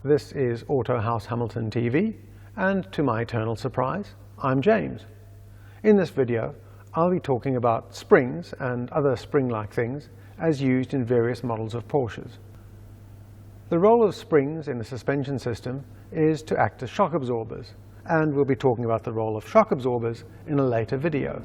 This is Autohaus Hamilton TV, and to my eternal surprise, I'm James. In this video, I'll be talking about springs and other spring-like things as used in various models of Porsches. The role of springs in the suspension system is to act as shock absorbers, and we'll be talking about the role of shock absorbers in a later video.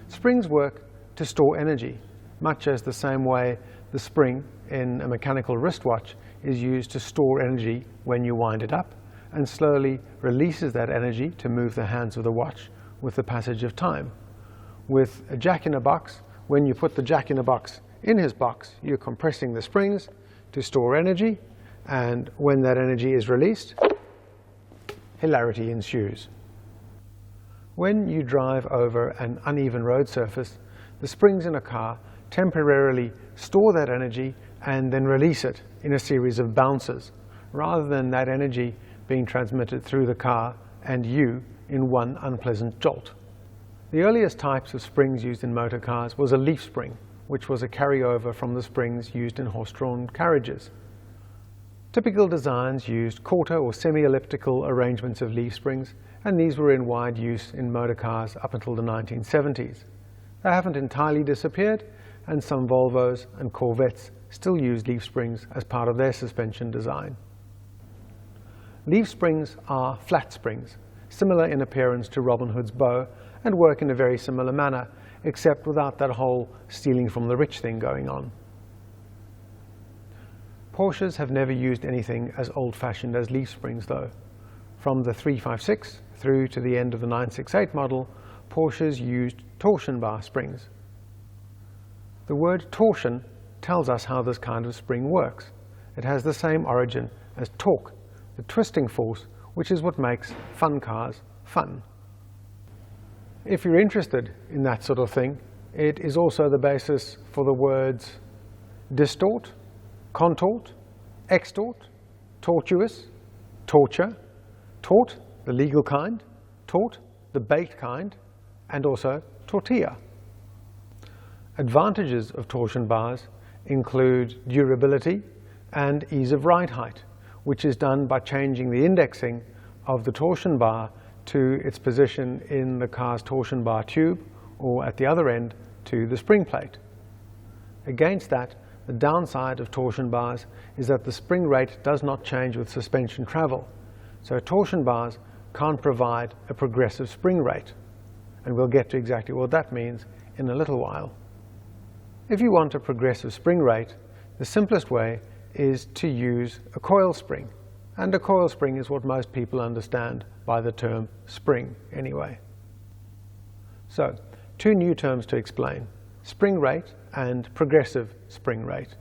Springs work to store energy, much as the same way the spring in a mechanical wristwatch is used to store energy when you wind it up and slowly releases that energy to move the hands of the watch with the passage of time. With a jack-in-a-box, when you put the jack-in-a-box in his box, you're compressing the springs to store energy, and when that energy is released, hilarity ensues. When you drive over an uneven road surface, the springs in a car temporarily store that energy and then release it in a series of bounces, rather than that energy being transmitted through the car and you in one unpleasant jolt. The earliest types of springs used in motor cars was a leaf spring, which was a carryover from the springs used in horse-drawn carriages. Typical designs used quarter or semi-elliptical arrangements of leaf springs, and these were in wide use in motor cars up until the 1970s. They haven't entirely disappeared, and some Volvos and Corvettes still use leaf springs as part of their suspension design. Leaf springs are flat springs, similar in appearance to Robin Hood's bow, and work in a very similar manner, except without that whole stealing from the rich thing going on. Porsches have never used anything as old-fashioned as leaf springs though. From the 356 through to the end of the 968 model, Porsches used torsion bar springs. The word torsion tells us how this kind of spring works. It has the same origin as torque, the twisting force, which is what makes fun cars fun. If you're interested in that sort of thing, it is also the basis for the words distort, contort, extort, tortuous, torture, tort, the legal kind, tort, the baked kind, and also tortilla. Advantages of torsion bars include durability and ease of ride height, which is done by changing the indexing of the torsion bar to its position in the car's torsion bar tube, or at the other end to the spring plate. Against that, the downside of torsion bars is that the spring rate does not change with suspension travel, so torsion bars can't provide a progressive spring rate, and we'll get to exactly what that means in a little while. If you want a progressive spring rate, the simplest way is to use a coil spring, and a coil spring is what most people understand by the term spring anyway. So, two new terms to explain: spring rate and progressive spring rate.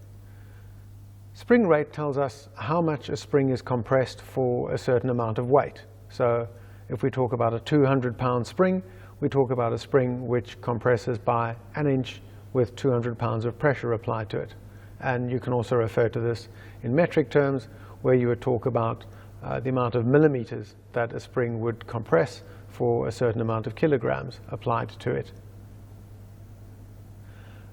Spring rate tells us how much a spring is compressed for a certain amount of weight. So if we talk about a 200-pound spring, we talk about a spring which compresses by an inch with 200 pounds of pressure applied to it. And you can also refer to this in metric terms, where you would talk about the amount of millimeters that a spring would compress for a certain amount of kilograms applied to it.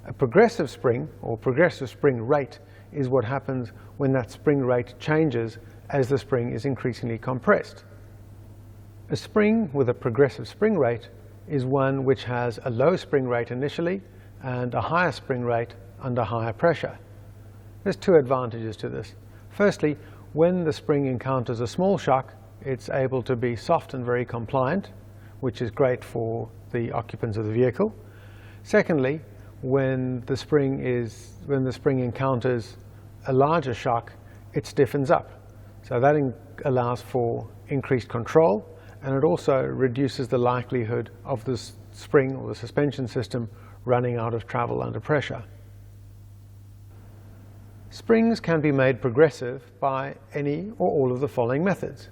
A progressive spring, or progressive spring rate, is what happens when that spring rate changes as the spring is increasingly compressed. A spring with a progressive spring rate is one which has a low spring rate initially and a higher spring rate under higher pressure. There's two advantages to this. Firstly, when the spring encounters a small shock, it's able to be soft and very compliant, which is great for the occupants of the vehicle. Secondly, when the spring encounters a larger shock, it stiffens up. So that allows for increased control, and it also reduces the likelihood of the spring or the suspension system running out of travel under pressure. Springs can be made progressive by any or all of the following methods.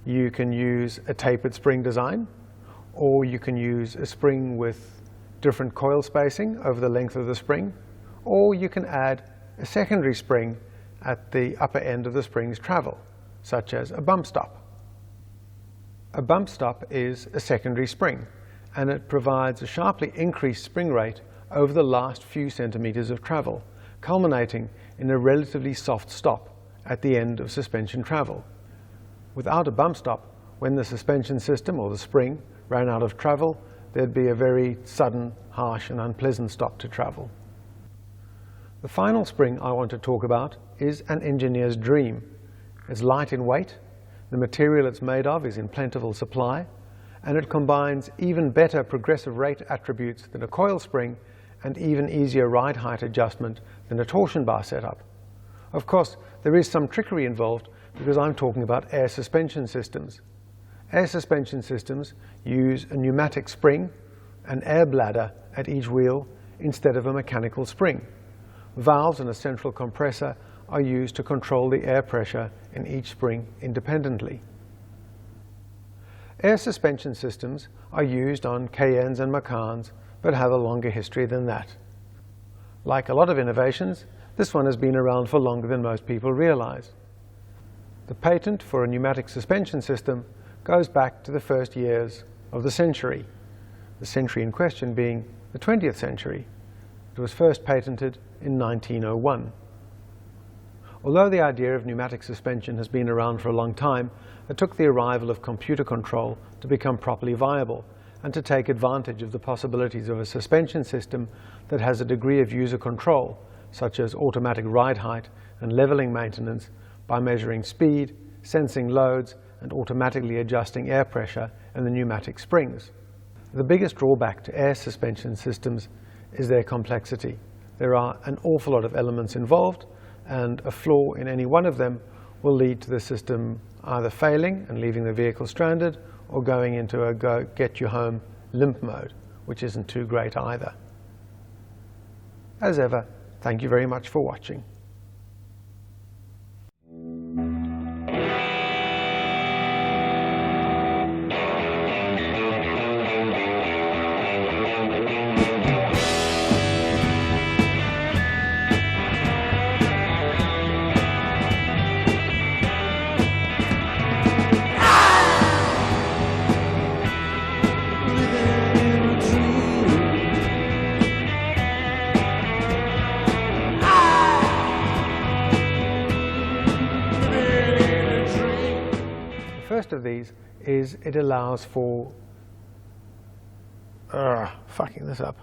You can use a tapered spring design, or you can use a spring with different coil spacing over the length of the spring, or you can add a secondary spring at the upper end of the spring's travel, such as a bump stop. A bump stop is a secondary spring, and it provides a sharply increased spring rate over the last few centimeters of travel, culminating in a relatively soft stop at the end of suspension travel. Without a bump stop, when the suspension system or the spring ran out of travel, there'd be a very sudden, harsh and unpleasant stop to travel. The final spring I want to talk about is an engineer's dream. It's light in weight, the material it's made of is in plentiful supply, and it combines even better progressive rate attributes than a coil spring and even easier ride height adjustment than a torsion bar setup. Of course, there is some trickery involved because I'm talking about air suspension systems. Air suspension systems use a pneumatic spring, an air bladder at each wheel instead of a mechanical spring. Valves and a central compressor are used to control the air pressure in each spring independently. Air suspension systems are used on Cayennes and Macans, but have a longer history than that. Like a lot of innovations, this one has been around for longer than most people realize. The patent for a pneumatic suspension system goes back to the first years of the century in question being the 20th century. It was first patented in 1901. Although the idea of pneumatic suspension has been around for a long time, it took the arrival of computer control to become properly viable and to take advantage of the possibilities of a suspension system that has a degree of user control, such as automatic ride height and leveling maintenance by measuring speed, sensing loads, and automatically adjusting air pressure in the pneumatic springs. The biggest drawback to air suspension systems is their complexity. There are an awful lot of elements involved, and a flaw in any one of them will lead to the system either failing and leaving the vehicle stranded or going into a go-get-you-home limp mode, which isn't too great either. As ever, thank you very much for watching. First of these is it allows for fucking this up.